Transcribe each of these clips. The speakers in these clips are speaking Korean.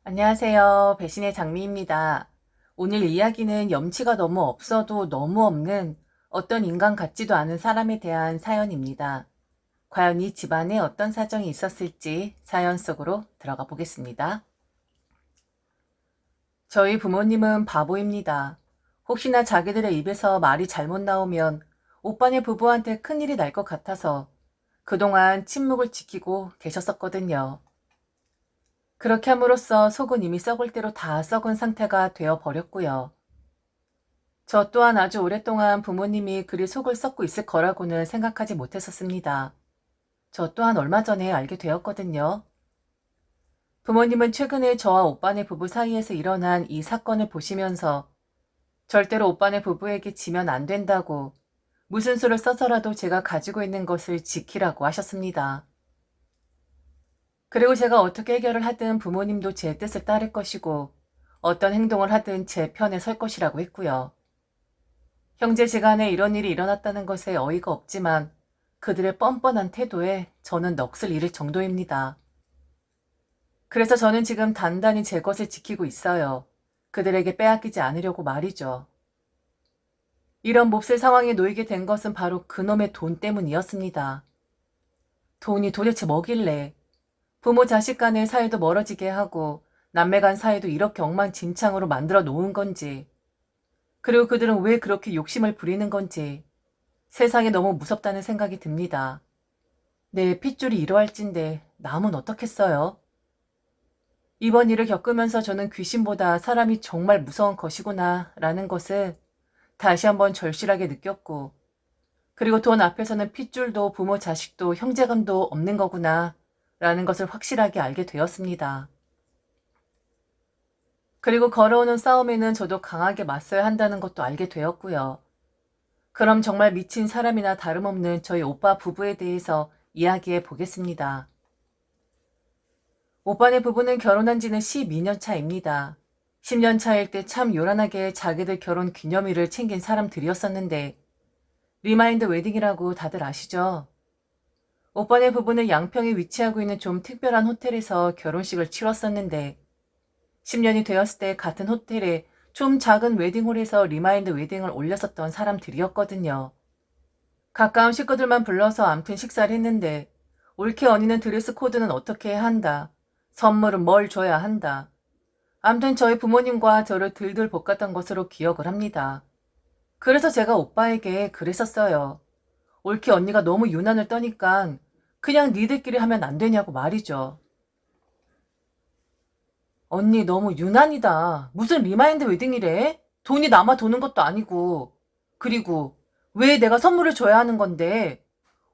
안녕하세요. 배신의 장미입니다. 오늘 이야기는 염치가 너무 없어도 너무 없는 어떤 인간 같지도 않은 사람에 대한 사연입니다. 과연 이 집안에 어떤 사정이 있었을지 사연 속으로 들어가 보겠습니다. 저희 부모님은 바보입니다. 혹시나 자기들의 입에서 말이 잘못 나오면 오빠네 부부한테 큰일이 날 것 같아서 그동안 침묵을 지키고 계셨었거든요. 그렇게 함으로써 속은 이미 썩을 대로 다 썩은 상태가 되어 버렸고요. 저 또한 아주 오랫동안 부모님이 그리 속을 썩고 있을 거라고는 생각하지 못했었습니다. 저 또한 얼마 전에 알게 되었거든요. 부모님은 최근에 저와 오빠네 부부 사이에서 일어난 이 사건을 보시면서 절대로 오빠네 부부에게 지면 안 된다고 무슨 수를 써서라도 제가 가지고 있는 것을 지키라고 하셨습니다. 그리고 제가 어떻게 해결을 하든 부모님도 제 뜻을 따를 것이고 어떤 행동을 하든 제 편에 설 것이라고 했고요. 형제지간에 이런 일이 일어났다는 것에 어이가 없지만 그들의 뻔뻔한 태도에 저는 넋을 잃을 정도입니다. 그래서 저는 지금 단단히 제 것을 지키고 있어요. 그들에게 빼앗기지 않으려고 말이죠. 이런 몹쓸 상황에 놓이게 된 것은 바로 그놈의 돈 때문이었습니다. 돈이 도대체 뭐길래 부모 자식 간의 사이도 멀어지게 하고 남매 간 사이도 이렇게 엉망진창으로 만들어 놓은 건지, 그리고 그들은 왜 그렇게 욕심을 부리는 건지 세상이 너무 무섭다는 생각이 듭니다. 내 핏줄이 이러할진데 남은 어떻겠어요? 이번 일을 겪으면서 저는 귀신보다 사람이 정말 무서운 것이구나 라는 것을 다시 한번 절실하게 느꼈고, 그리고 돈 앞에서는 핏줄도 부모 자식도 형제감도 없는 거구나 라는 것을 확실하게 알게 되었습니다. 그리고 걸어오는 싸움에는 저도 강하게 맞서야 한다는 것도 알게 되었고요. 그럼 정말 미친 사람이나 다름없는 저희 오빠 부부에 대해서 이야기해 보겠습니다. 오빠네 부부는 결혼한 지는 12년 차입니다. 10년 차일 때 참 요란하게 자기들 결혼 기념일을 챙긴 사람들이었었는데 리마인드 웨딩이라고 다들 아시죠? 오빠네 부부는 양평에 위치하고 있는 좀 특별한 호텔에서 결혼식을 치렀었는데 10년이 되었을 때 같은 호텔에 좀 작은 웨딩홀에서 리마인드 웨딩을 올렸었던 사람들이었거든요. 가까운 식구들만 불러서 암튼 식사를 했는데 올케 언니는 드레스 코드는 어떻게 해야 한다. 선물은 뭘 줘야 한다. 암튼 저희 부모님과 저를 들들 볶았던 것으로 기억을 합니다. 그래서 제가 오빠에게 그랬었어요. 올케 언니가 너무 유난을 떠니까 그냥 니들끼리 하면 안 되냐고 말이죠. 언니 너무 유난이다. 무슨 리마인드 웨딩이래? 돈이 남아 도는 것도 아니고. 그리고 왜 내가 선물을 줘야 하는 건데?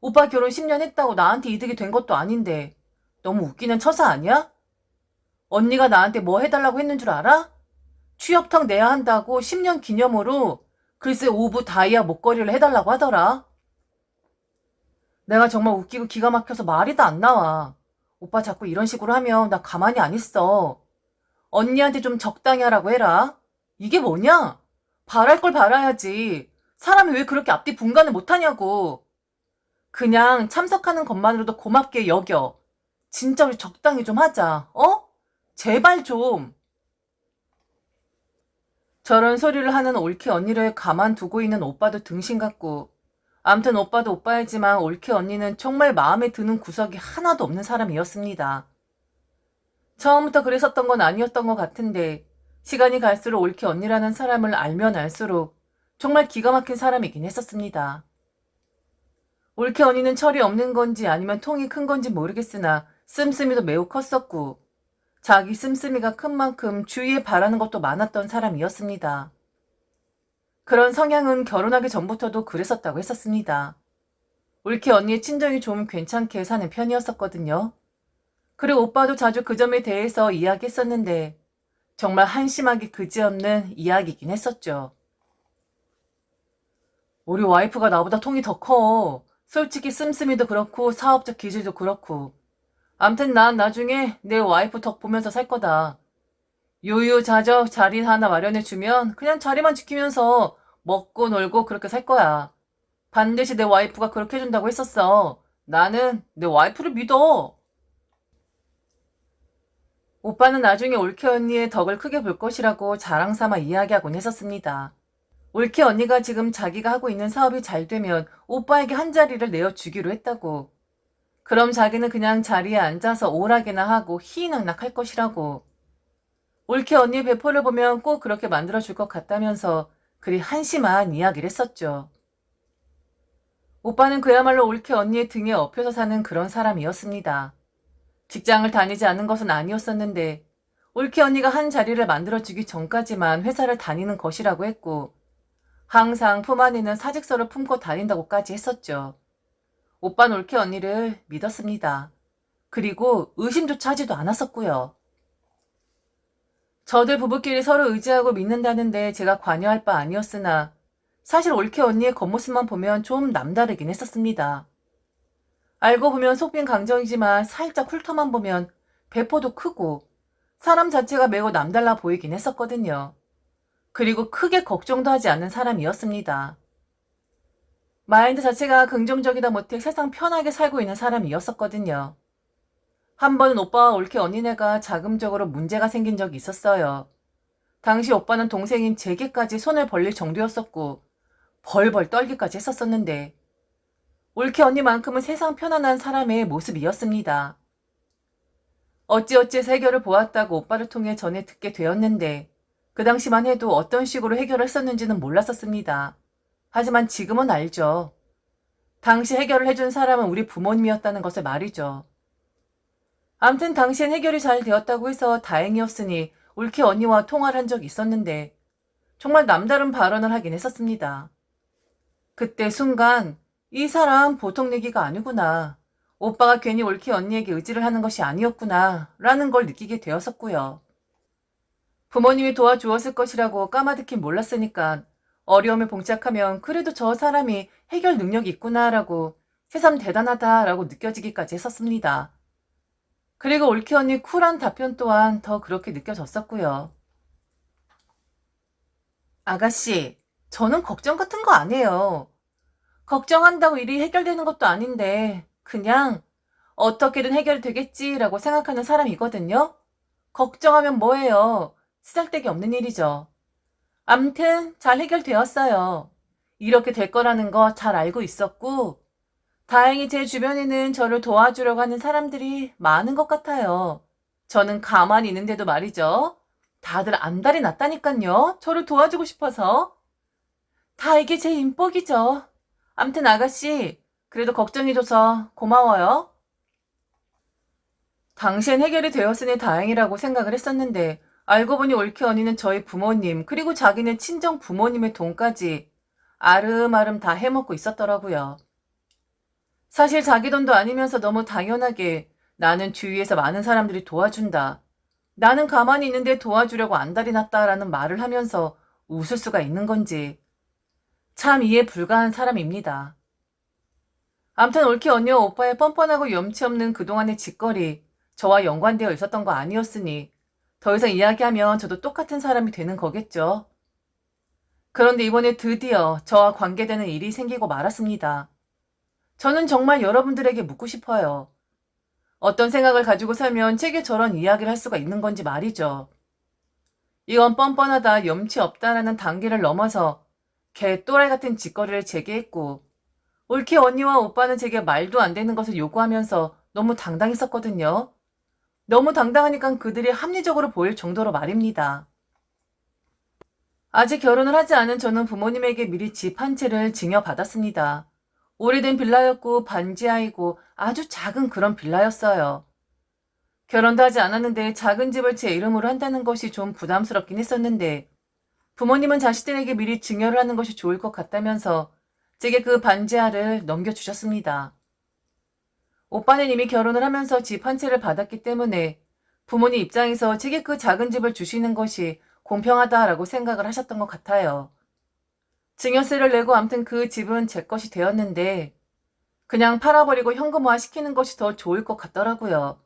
오빠 결혼 10년 했다고 나한테 이득이 된 것도 아닌데. 너무 웃기는 처사 아니야? 언니가 나한테 뭐 해달라고 했는 줄 알아? 취업탁 내야 한다고 10년 기념으로 글쎄 오브 다이아 목걸이를 해달라고 하더라. 내가 정말 웃기고 기가 막혀서 말이 다 안 나와. 오빠 자꾸 이런 식으로 하면 나 가만히 안 있어. 언니한테 좀 적당히 하라고 해라. 이게 뭐냐? 바랄 걸 바라야지. 사람이 왜 그렇게 앞뒤 분간을 못하냐고. 그냥 참석하는 것만으로도 고맙게 여겨. 진짜 우리 적당히 좀 하자. 어? 제발 좀. 저런 소리를 하는 올케 언니를 가만두고 있는 오빠도 등신 같고, 암튼 오빠도 오빠이지만 올케 언니는 정말 마음에 드는 구석이 하나도 없는 사람이었습니다. 처음부터 그랬었던 건 아니었던 것 같은데 시간이 갈수록 올케 언니라는 사람을 알면 알수록 정말 기가 막힌 사람이긴 했었습니다. 올케 언니는 철이 없는 건지 아니면 통이 큰 건지 모르겠으나 씀씀이도 매우 컸었고 자기 씀씀이가 큰 만큼 주위에 바라는 것도 많았던 사람이었습니다. 그런 성향은 결혼하기 전부터도 그랬었다고 했었습니다. 올케 언니의 친정이 좀 괜찮게 사는 편이었었거든요. 그리고 오빠도 자주 그 점에 대해서 이야기했었는데 정말 한심하게 그지없는 이야기긴 했었죠. 우리 와이프가 나보다 통이 더 커. 솔직히 씀씀이도 그렇고 사업적 기질도 그렇고. 암튼 난 나중에 내 와이프 덕 보면서 살 거다. 유유자적 자리 하나 마련해주면 그냥 자리만 지키면서 먹고 놀고 그렇게 살 거야. 반드시 내 와이프가 그렇게 해준다고 했었어. 나는 내 와이프를 믿어. 오빠는 나중에 올케 언니의 덕을 크게 볼 것이라고 자랑삼아 이야기하곤 했었습니다. 올케 언니가 지금 자기가 하고 있는 사업이 잘 되면 오빠에게 한 자리를 내어주기로 했다고. 그럼 자기는 그냥 자리에 앉아서 오락이나 하고 희희낙낙 할 것이라고. 올케 언니의 배포를 보면 꼭 그렇게 만들어줄 것 같다면서 그리 한심한 이야기를 했었죠. 오빠는 그야말로 올케 언니의 등에 업혀서 사는 그런 사람이었습니다. 직장을 다니지 않은 것은 아니었었는데 올케 언니가 한 자리를 만들어주기 전까지만 회사를 다니는 것이라고 했고 항상 품 안에는 사직서를 품고 다닌다고까지 했었죠. 오빠는 올케 언니를 믿었습니다. 그리고 의심조차 하지도 않았었고요. 저들 부부끼리 서로 의지하고 믿는다는데 제가 관여할 바 아니었으나 사실 올케 언니의 겉모습만 보면 좀 남다르긴 했었습니다. 알고 보면 속빈 강정이지만 살짝 훑어만 보면 배포도 크고 사람 자체가 매우 남달라 보이긴 했었거든요. 그리고 크게 걱정도 하지 않는 사람이었습니다. 마인드 자체가 긍정적이다 못해 세상 편하게 살고 있는 사람이었었거든요. 한 번은 오빠와 올케 언니네가 자금적으로 문제가 생긴 적이 있었어요. 당시 오빠는 동생인 제게까지 손을 벌릴 정도였었고 벌벌 떨기까지 했었었는데 올케 언니만큼은 세상 편안한 사람의 모습이었습니다. 어찌어찌해서 해결을 보았다고 오빠를 통해 전해 듣게 되었는데 그 당시만 해도 어떤 식으로 해결을 했었는지는 몰랐었습니다. 하지만 지금은 알죠. 당시 해결을 해준 사람은 우리 부모님이었다는 것을 말이죠. 암튼 당시엔 해결이 잘 되었다고 해서 다행이었으니 올케 언니와 통화를 한 적이 있었는데 정말 남다른 발언을 하긴 했었습니다. 그때 순간 이 사람 보통 얘기가 아니구나. 오빠가 괜히 올케 언니에게 의지를 하는 것이 아니었구나 라는 걸 느끼게 되었었고요. 부모님이 도와주었을 것이라고 까마득히 몰랐으니까 어려움에 봉착하면 그래도 저 사람이 해결 능력이 있구나라고 새삼 대단하다라고 느껴지기까지 했었습니다. 그리고 올케 언니 쿨한 답변 또한 더 그렇게 느껴졌었고요. 아가씨, 저는 걱정 같은 거 안 해요. 걱정한다고 일이 해결되는 것도 아닌데 그냥 어떻게든 해결되겠지라고 생각하는 사람이거든요. 걱정하면 뭐해요. 쓰잘데기 없는 일이죠. 암튼 잘 해결되었어요. 이렇게 될 거라는 거 잘 알고 있었고 다행히 제 주변에는 저를 도와주려고 하는 사람들이 많은 것 같아요. 저는 가만히 있는데도 말이죠. 다들 안달이 났다니깐요. 저를 도와주고 싶어서. 다 이게 제 인복이죠. 암튼 아가씨, 그래도 걱정해줘서 고마워요. 당시엔 해결이 되었으니 다행이라고 생각을 했었는데 알고 보니 올케 언니는 저희 부모님 그리고 자기네 친정 부모님의 돈까지 아름아름 다 해먹고 있었더라고요. 사실 자기 돈도 아니면서 너무 당연하게 나는 주위에서 많은 사람들이 도와준다. 나는 가만히 있는데 도와주려고 안달이 났다라는 말을 하면서 웃을 수가 있는 건지 참 이해 불가한 사람입니다. 암튼 올케 언니와 오빠의 뻔뻔하고 염치 없는 그동안의 짓거리 저와 연관되어 있었던 거 아니었으니 더 이상 이야기하면 저도 똑같은 사람이 되는 거겠죠. 그런데 이번에 드디어 저와 관계되는 일이 생기고 말았습니다. 저는 정말 여러분들에게 묻고 싶어요. 어떤 생각을 가지고 살면 제게 저런 이야기를 할 수가 있는 건지 말이죠. 이건 뻔뻔하다, 염치 없다라는 단계를 넘어서 개 또라이 같은 짓거리를 제게 했고 올케 언니와 오빠는 제게 말도 안 되는 것을 요구하면서 너무 당당했었거든요. 너무 당당하니까 그들이 합리적으로 보일 정도로 말입니다. 아직 결혼을 하지 않은 저는 부모님에게 미리 집 한 채를 증여받았습니다. 오래된 빌라였고 반지하이고 아주 작은 그런 빌라였어요. 결혼도 하지 않았는데 작은 집을 제 이름으로 한다는 것이 좀 부담스럽긴 했었는데 부모님은 자식들에게 미리 증여를 하는 것이 좋을 것 같다면서 제게 그 반지하를 넘겨주셨습니다. 오빠는 이미 결혼을 하면서 집 한 채를 받았기 때문에 부모님 입장에서 제게 그 작은 집을 주시는 것이 공평하다라고 생각을 하셨던 것 같아요. 증여세를 내고 암튼 그 집은 제 것이 되었는데 그냥 팔아버리고 현금화 시키는 것이 더 좋을 것 같더라고요.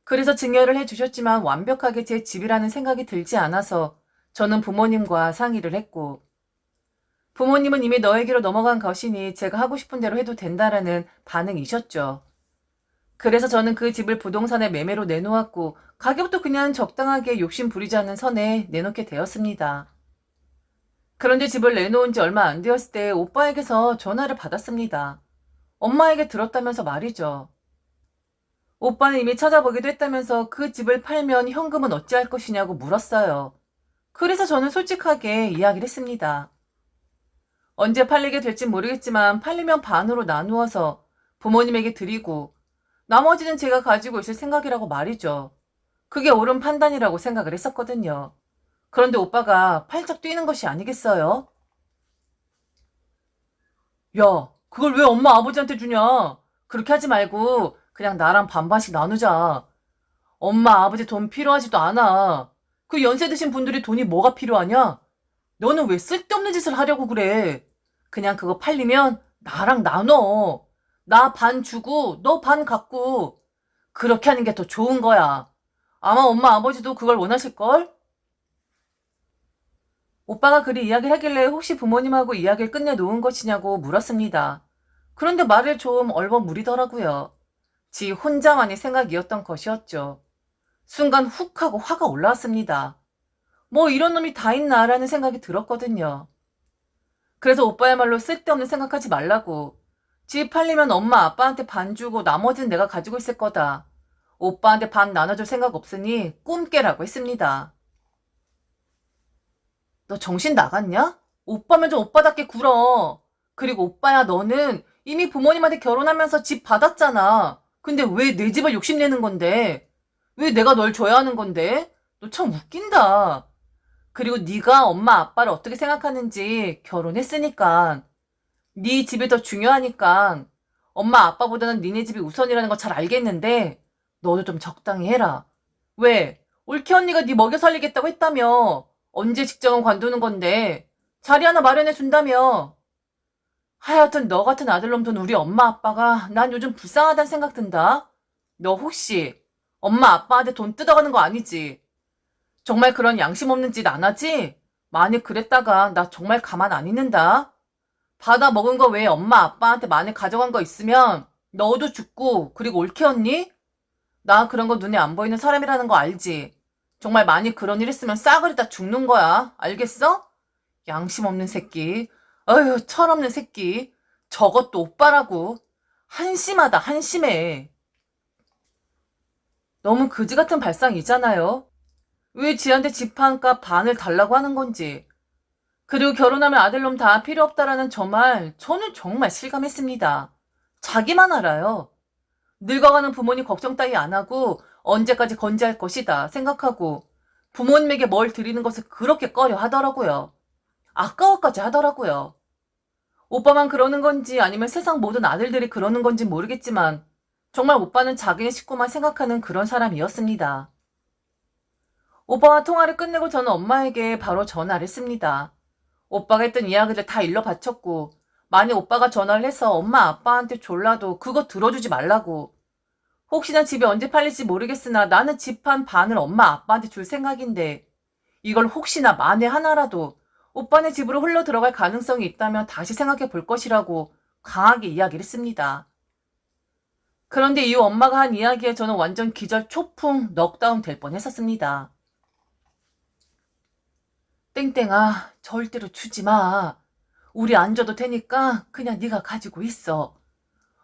그래서 증여를 해주셨지만 완벽하게 제 집이라는 생각이 들지 않아서 저는 부모님과 상의를 했고 부모님은 이미 너에게로 넘어간 것이니 제가 하고 싶은 대로 해도 된다라는 반응이셨죠. 그래서 저는 그 집을 부동산에 매매로 내놓았고 가격도 그냥 적당하게 욕심 부리지 않는 선에 내놓게 되었습니다. 그런데 집을 내놓은 지 얼마 안 되었을 때 오빠에게서 전화를 받았습니다. 엄마에게 들었다면서 말이죠. 오빠는 이미 찾아보기도 했다면서 그 집을 팔면 현금은 어찌할 것이냐고 물었어요. 그래서 저는 솔직하게 이야기를 했습니다. 언제 팔리게 될진 모르겠지만 팔리면 반으로 나누어서 부모님에게 드리고 나머지는 제가 가지고 있을 생각이라고 말이죠. 그게 옳은 판단이라고 생각을 했었거든요. 그런데 오빠가 팔짝 뛰는 것이 아니겠어요? 야, 그걸 왜 엄마 아버지한테 주냐? 그렇게 하지 말고 그냥 나랑 반반씩 나누자. 엄마 아버지 돈 필요하지도 않아. 그 연세 드신 분들이 돈이 뭐가 필요하냐? 너는 왜 쓸데없는 짓을 하려고 그래? 그냥 그거 팔리면 나랑 나눠. 나 반 주고 너 반 갖고. 그렇게 하는 게 더 좋은 거야. 아마 엄마 아버지도 그걸 원하실걸? 오빠가 그리 이야기를 하길래 혹시 부모님하고 이야기를 끝내놓은 것이냐고 물었습니다. 그런데 말을 좀 얼버무리더라고요. 지 혼자만의 생각이었던 것이었죠. 순간 훅 하고 화가 올라왔습니다. 뭐 이런 놈이 다 있나라는 생각이 들었거든요. 그래서 오빠야말로 쓸데없는 생각하지 말라고. 집 팔리면 엄마 아빠한테 반 주고 나머지는 내가 가지고 있을 거다. 오빠한테 반 나눠줄 생각 없으니 꿈 깨라고 했습니다. 너 정신 나갔냐? 오빠면 좀 오빠답게 굴어. 그리고 오빠야 너는 이미 부모님한테 결혼하면서 집 받았잖아. 근데 왜 내 집을 욕심내는 건데? 왜 내가 널 줘야 하는 건데? 너 참 웃긴다. 그리고 네가 엄마 아빠를 어떻게 생각하는지 결혼했으니까 네 집이 더 중요하니까 엄마 아빠보다는 니네 집이 우선이라는 거 잘 알겠는데 너도 좀 적당히 해라. 왜? 올케 언니가 네 먹여 살리겠다고 했다며. 언제 직장은 관두는 건데 자리 하나 마련해 준다며. 하여튼 너 같은 아들놈 둔 우리 엄마 아빠가 난 요즘 불쌍하다는 생각 든다. 너 혹시 엄마 아빠한테 돈 뜯어가는 거 아니지? 정말 그런 양심 없는 짓 안 하지? 만약 그랬다가 나 정말 가만 안 있는다. 받아 먹은 거 외에 엄마 아빠한테 만약 가져간 거 있으면 너도 죽고 그리고 올케 언니? 나 그런 거 눈에 안 보이는 사람이라는 거 알지? 정말 만약 그런 일 있으면 싸그리 다 죽는 거야. 알겠어? 양심 없는 새끼. 어휴, 철없는 새끼. 저것도 오빠라고. 한심하다, 한심해. 너무 그지 같은 발상이잖아요. 왜 지한테 집 한 값 반을 달라고 하는 건지. 그리고 결혼하면 아들놈 다 필요 없다라는 저 말, 저는 정말 실감했습니다. 자기만 알아요. 늙어가는 부모님 걱정 따위 안 하고 언제까지 건재할 것이다 생각하고 부모님에게 뭘 드리는 것을 그렇게 꺼려 하더라고요. 아까워까지 하더라고요. 오빠만 그러는 건지 아니면 세상 모든 아들들이 그러는 건지 모르겠지만 정말 오빠는 자기네 식구만 생각하는 그런 사람이었습니다. 오빠와 통화를 끝내고 저는 엄마에게 바로 전화를 했습니다. 오빠가 했던 이야기를 다 일러 바쳤고 만약 오빠가 전화를 해서 엄마 아빠한테 졸라도 그거 들어주지 말라고. 혹시나 집이 언제 팔릴지 모르겠으나 나는 집 한 반을 엄마 아빠한테 줄 생각인데 이걸 혹시나 만에 하나라도 오빠네 집으로 흘러 들어갈 가능성이 있다면 다시 생각해 볼 것이라고 강하게 이야기를 했습니다. 그런데 이후 엄마가 한 이야기에 저는 완전 기절 초풍 넉다운 될 뻔했었습니다. 땡땡아, 절대로 주지 마. 우리 안 줘도 되니까 그냥 네가 가지고 있어.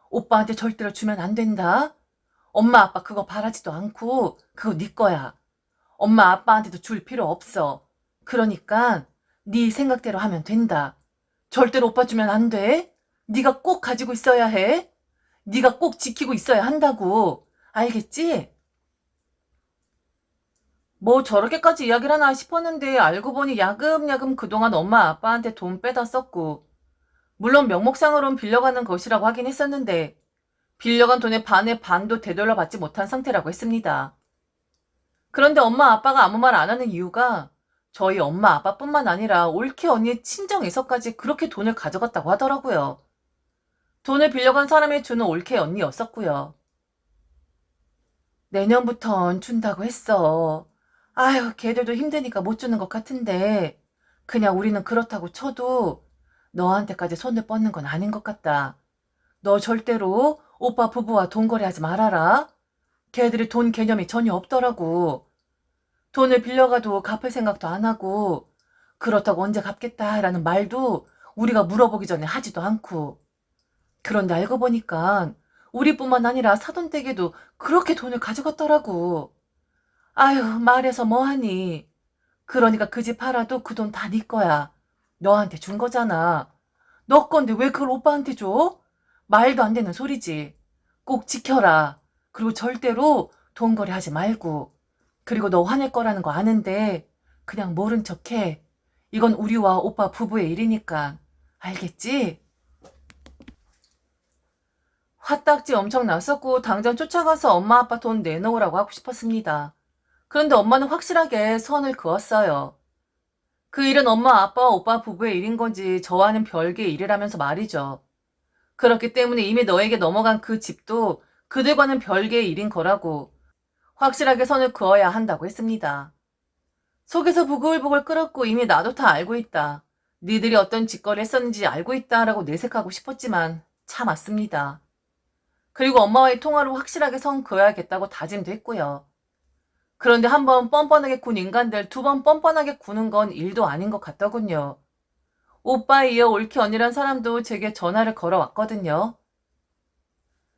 오빠한테 절대로 주면 안 된다. 엄마 아빠 그거 바라지도 않고 그거 네 거야. 엄마 아빠한테도 줄 필요 없어. 그러니까 네 생각대로 하면 된다. 절대로 오빠 주면 안 돼. 네가 꼭 가지고 있어야 해. 네가 꼭 지키고 있어야 한다고. 알겠지? 뭐 저렇게까지 이야기를 하나 싶었는데 알고 보니 야금야금 그동안 엄마 아빠한테 돈 빼다 썼고 물론 명목상으로는 빌려가는 것이라고 하긴 했었는데 빌려간 돈의 반의 반도 되돌려 받지 못한 상태라고 했습니다. 그런데 엄마 아빠가 아무 말 안 하는 이유가 저희 엄마 아빠뿐만 아니라 올케 언니의 친정에서까지 그렇게 돈을 가져갔다고 하더라고요. 돈을 빌려간 사람이 주는 올케 언니였었고요. 내년부턴 준다고 했어. 아휴, 걔들도 힘드니까 못 주는 것 같은데 그냥 우리는 그렇다고 쳐도 너한테까지 손을 뻗는 건 아닌 것 같다. 너 절대로 오빠 부부와 돈 거래하지 말아라. 걔들이 돈 개념이 전혀 없더라고. 돈을 빌려가도 갚을 생각도 안 하고 그렇다고 언제 갚겠다라는 말도 우리가 물어보기 전에 하지도 않고. 그런데 알고 보니까 우리뿐만 아니라 사돈댁에도 그렇게 돈을 가져갔더라고. 아유, 말해서 뭐하니. 그러니까 그 집 팔아도 그 돈 다 네 거야. 너한테 준 거잖아. 너 건데 왜 그걸 오빠한테 줘? 말도 안 되는 소리지. 꼭 지켜라. 그리고 절대로 돈 거래하지 말고. 그리고 너 화낼 거라는 거 아는데 그냥 모른 척해. 이건 우리와 오빠 부부의 일이니까. 알겠지? 화딱지 엄청 났었고 당장 쫓아가서 엄마 아빠 돈 내놓으라고 하고 싶었습니다. 그런데 엄마는 확실하게 선을 그었어요. 그 일은 엄마 아빠 오빠 부부의 일인 건지 저와는 별개의 일이라면서 말이죠. 그렇기 때문에 이미 너에게 넘어간 그 집도 그들과는 별개의 일인 거라고 확실하게 선을 그어야 한다고 했습니다. 속에서 부글부글 끓었고 이미 나도 다 알고 있다. 니들이 어떤 짓거리 했었는지 알고 있다라고 내색하고 싶었지만 참았습니다. 그리고 엄마와의 통화로 확실하게 선 그어야겠다고 다짐도 했고요. 그런데 한 번 뻔뻔하게 군 인간들 두 번 뻔뻔하게 구는 건 일도 아닌 것 같더군요. 오빠에 이어 올케 언니란 사람도 제게 전화를 걸어왔거든요.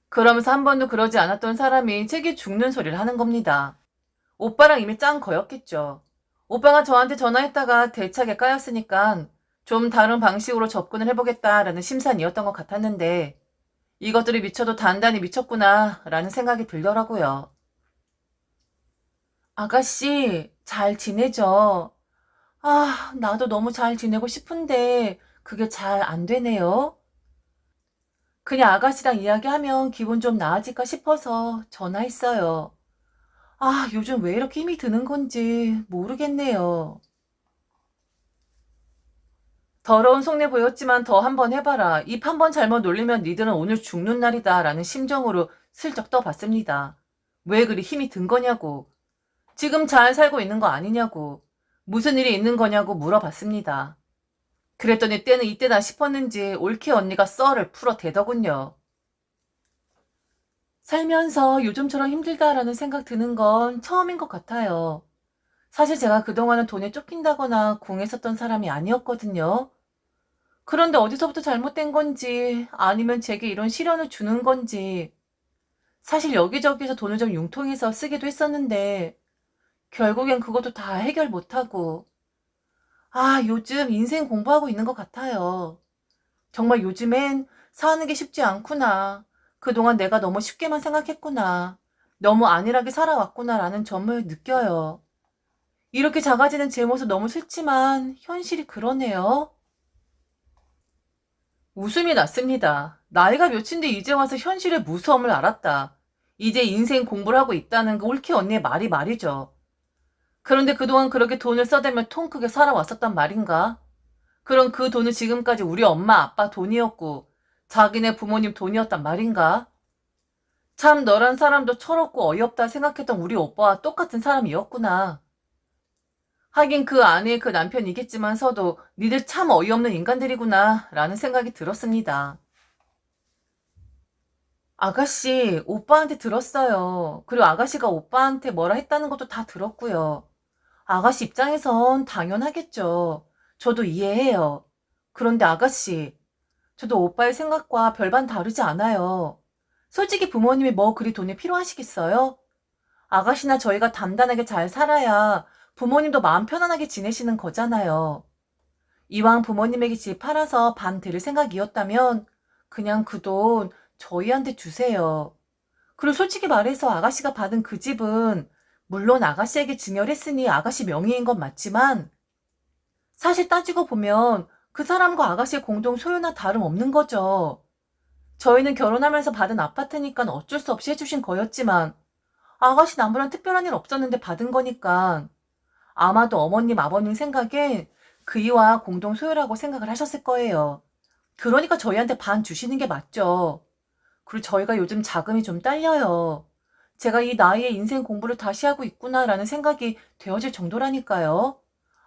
그러면서 한 번도 그러지 않았던 사람이 제게 죽는 소리를 하는 겁니다. 오빠랑 이미 짠 거였겠죠. 오빠가 저한테 전화했다가 대차게 까였으니까 좀 다른 방식으로 접근을 해보겠다라는 심산이었던 것 같았는데 이것들이 미쳐도 단단히 미쳤구나 라는 생각이 들더라고요. 아가씨, 잘 지내죠? 아, 나도 너무 잘 지내고 싶은데 그게 잘 안 되네요. 그냥 아가씨랑 이야기하면 기분 좀 나아질까 싶어서 전화했어요. 아, 요즘 왜 이렇게 힘이 드는 건지 모르겠네요. 더러운 속내 보였지만 더 한 번 해봐라. 입 한 번 잘못 놀리면 니들은 오늘 죽는 날이다 라는 심정으로 슬쩍 떠봤습니다. 왜 그리 힘이 든 거냐고. 지금 잘 살고 있는 거 아니냐고. 무슨 일이 있는 거냐고 물어봤습니다. 그랬더니 때는 이때다 싶었는지 올케 언니가 썰을 풀어대더군요. 살면서 요즘처럼 힘들다라는 생각 드는 건 처음인 것 같아요. 사실 제가 그동안은 돈에 쫓긴다거나 궁했었던 사람이 아니었거든요. 그런데 어디서부터 잘못된 건지 아니면 제게 이런 시련을 주는 건지 사실 여기저기서 돈을 좀 융통해서 쓰기도 했었는데 결국엔 그것도 다 해결 못하고 요즘 인생 공부하고 있는 것 같아요. 정말 요즘엔 사는 게 쉽지 않구나. 그동안 내가 너무 쉽게만 생각했구나. 너무 안일하게 살아왔구나라는 점을 느껴요. 이렇게 작아지는 제 모습 너무 싫지만 현실이 그러네요. 웃음이 났습니다. 나이가 몇인데 이제 와서 현실의 무서움을 알았다. 이제 인생 공부를 하고 있다는 그 올케 언니의 말이 말이죠. 그런데 그동안 그렇게 돈을 써대며 통 크게 살아왔었단 말인가? 그럼 그 돈은 지금까지 우리 엄마 아빠 돈이었고 자기네 부모님 돈이었단 말인가? 참 너란 사람도 철없고 어이없다 생각했던 우리 오빠와 똑같은 사람이었구나. 하긴 그 안에 그 남편이겠지만서도 니들 참 어이없는 인간들이구나 라는 생각이 들었습니다. 아가씨, 오빠한테 들었어요. 그리고 아가씨가 오빠한테 뭐라 했다는 것도 다 들었고요. 아가씨 입장에선 당연하겠죠. 저도 이해해요. 그런데 아가씨, 저도 오빠의 생각과 별반 다르지 않아요. 솔직히 부모님이 뭐 그리 돈이 필요하시겠어요? 아가씨나 저희가 단단하게 잘 살아야 부모님도 마음 편안하게 지내시는 거잖아요. 이왕 부모님에게 집 팔아서 반 드릴 생각이었다면 그냥 그 돈 저희한테 주세요. 그리고 솔직히 말해서 아가씨가 받은 그 집은 물론 아가씨에게 증여했으니 아가씨 명의인 건 맞지만 사실 따지고 보면 그 사람과 아가씨의 공동 소유나 다름없는 거죠. 저희는 결혼하면서 받은 아파트니까 어쩔 수 없이 해주신 거였지만 아가씨는 아무런 특별한 일 없었는데 받은 거니까 아마도 어머님 아버님 생각엔 그이와 공동 소유라고 생각을 하셨을 거예요. 그러니까 저희한테 반 주시는 게 맞죠. 그리고 저희가 요즘 자금이 좀 딸려요. 제가 이 나이에 인생 공부를 다시 하고 있구나라는 생각이 되어질 정도라니까요.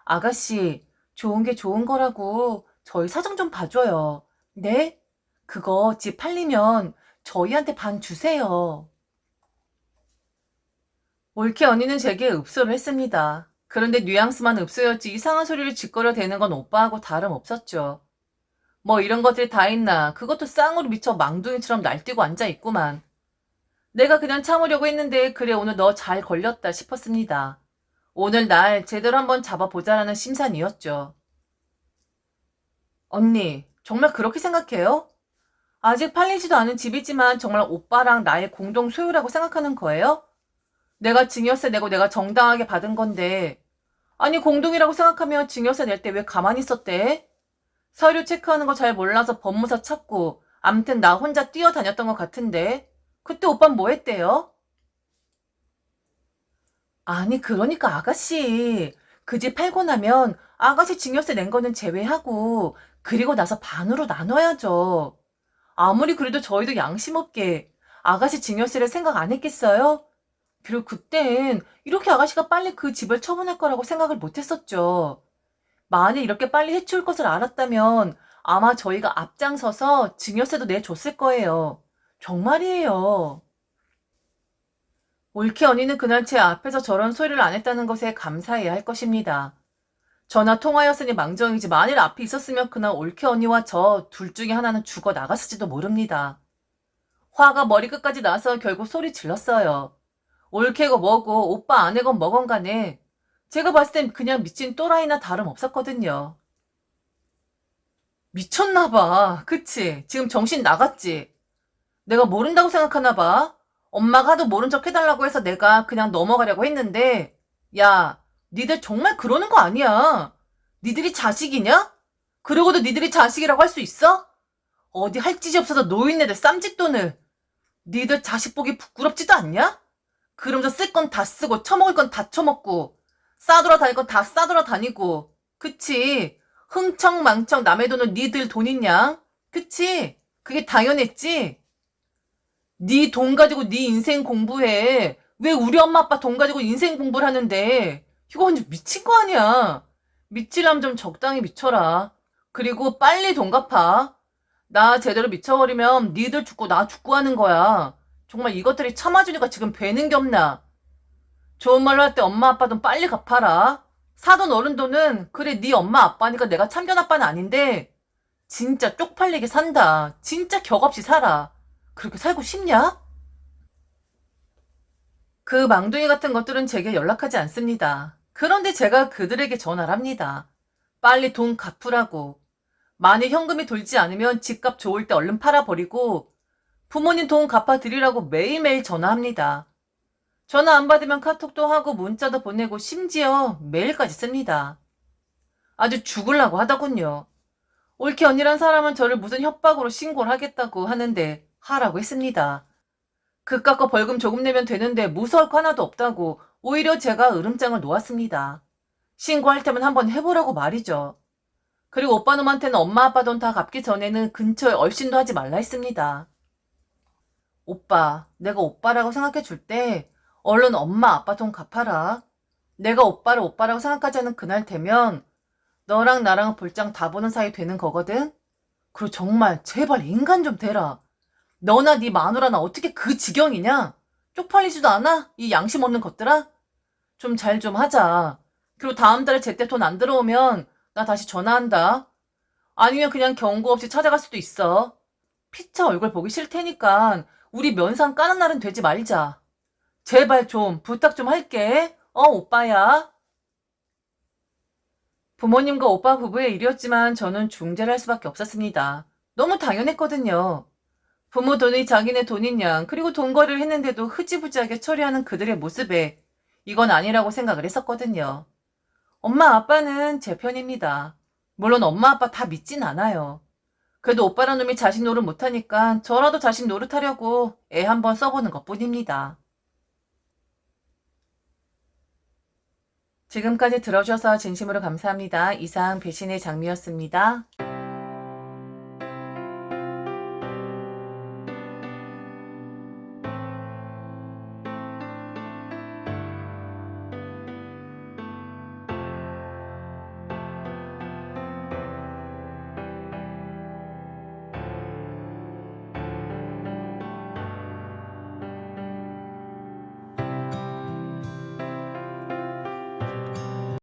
아가씨, 좋은 게 좋은 거라고 저희 사정 좀 봐줘요. 네? 그거 집 팔리면 저희한테 반 주세요. 올케 언니는 제게 읍소를 했습니다. 그런데 뉘앙스만 읍소였지 이상한 소리를 짓거려대는 건 오빠하고 다름없었죠. 뭐 이런 것들이 다 있나. 그것도 쌍으로 미쳐 망둥이처럼 날뛰고 앉아있구만. 내가 그냥 참으려고 했는데 그래 오늘 너 잘 걸렸다 싶었습니다. 오늘 날 제대로 한번 잡아보자라는 심산이었죠. 언니, 정말 그렇게 생각해요? 아직 팔리지도 않은 집이지만 정말 오빠랑 나의 공동 소유라고 생각하는 거예요? 내가 증여세 내고 내가 정당하게 받은 건데 아니 공동이라고 생각하면 증여세 낼 때 왜 가만히 있었대? 서류 체크하는 거 잘 몰라서 법무사 찾고 암튼 나 혼자 뛰어다녔던 것 같은데 그때 오빤 뭐 했대요? 아니 그러니까 아가씨 그 집 팔고 나면 아가씨 증여세 낸 거는 제외하고 그리고 나서 반으로 나눠야죠. 아무리 그래도 저희도 양심 없게 아가씨 증여세를 생각 안 했겠어요? 그리고 그땐 이렇게 아가씨가 빨리 그 집을 처분할 거라고 생각을 못 했었죠. 만일 이렇게 빨리 해치울 것을 알았다면 아마 저희가 앞장서서 증여세도 내줬을 거예요. 정말이에요. 올케 언니는 그날 제 앞에서 저런 소리를 안 했다는 것에 감사해야 할 것입니다. 전화 통화였으니 망정이지 만일 앞에 있었으면 그날 올케 언니와 저 둘 중에 하나는 죽어 나갔을지도 모릅니다. 화가 머리끝까지 나서 결국 소리 질렀어요. 올케고 뭐고 오빠 아내건 뭐건 간에 제가 봤을 땐 그냥 미친 또라이나 다름없었거든요. 미쳤나봐. 그치? 지금 정신 나갔지? 내가 모른다고 생각하나봐. 엄마가 하도 모른 척 해달라고 해서 내가 그냥 넘어가려고 했는데 야, 니들 정말 그러는 거 아니야. 니들이 자식이냐? 그러고도 니들이 자식이라고 할 수 있어? 어디 할 짓이 없어서 노인네들 쌈짓돈을. 니들 자식 보기 부끄럽지도 않냐? 그러면서 쓸 건 다 쓰고 처먹을 건 다 처먹고 싸돌아 다닐 건 다 싸돌아 다니고 그치? 흥청망청 남의 돈은 니들 돈이냐? 그치? 그게 당연했지? 니 돈 가지고 니 인생 공부해. 왜 우리 엄마 아빠 돈 가지고 인생 공부를 하는데? 이거 완전 미친 거 아니야. 미치려면 좀 적당히 미쳐라. 그리고 빨리 돈 갚아. 나 제대로 미쳐버리면 니들 죽고 나 죽고 하는 거야. 정말 이것들이 참아주니까 지금 되는 게 없나. 좋은 말로 할 때 엄마 아빠 돈 빨리 갚아라. 사돈 어른 돈은 그래 네 엄마 아빠니까 내가 참견 아빠는 아닌데 진짜 쪽팔리게 산다. 진짜 격없이 살아. 그렇게 살고 싶냐? 그 망둥이 같은 것들은 제게 연락하지 않습니다. 그런데 제가 그들에게 전화를 합니다. 빨리 돈 갚으라고. 만일 현금이 돌지 않으면 집값 좋을 때 얼른 팔아버리고 부모님 돈 갚아드리라고 매일매일 전화합니다. 전화 안 받으면 카톡도 하고 문자도 보내고 심지어 메일까지 씁니다. 아주 죽으려고 하더군요. 올케 언니란 사람은 저를 무슨 협박으로 신고를 하겠다고 하는데 하라고 했습니다. 그 깎고 벌금 조금 내면 되는데 무서울 거 하나도 없다고 오히려 제가 으름장을 놓았습니다. 신고할 테면 한번 해보라고 말이죠. 그리고 오빠 놈한테는 엄마 아빠 돈 다 갚기 전에는 근처에 얼씬도 하지 말라 했습니다. 오빠, 내가 오빠라고 생각해 줄 때 얼른 엄마 아빠 돈 갚아라. 내가 오빠를 오빠라고 생각하지 않은 그날 되면 너랑 나랑 볼장 다 보는 사이 되는 거거든? 그리고 정말 제발 인간 좀 되라. 너나 네 마누라나 어떻게 그 지경이냐? 쪽팔리지도 않아? 이 양심 없는 것들아? 좀 잘 좀 하자. 그리고 다음 달에 제때 돈 안 들어오면 나 다시 전화한다. 아니면 그냥 경고 없이 찾아갈 수도 있어. 피차 얼굴 보기 싫테니까 우리 면상 까는 날은 되지 말자. 제발 좀 부탁 좀 할게. 오빠야. 부모님과 오빠 부부의 일이었지만 저는 중재를 할 수밖에 없었습니다. 너무 당연했거든요. 부모 돈이 자기네 돈인 양 그리고 돈거래를 했는데도 흐지부지하게 처리하는 그들의 모습에 이건 아니라고 생각을 했었거든요. 엄마 아빠는 제 편입니다. 물론 엄마 아빠 다 믿진 않아요. 그래도 오빠란 놈이 자식 노릇 못하니까 저라도 자식 노릇하려고 애 한번 써보는 것뿐입니다. 지금까지 들어주셔서 진심으로 감사합니다. 이상 배신의 장미였습니다.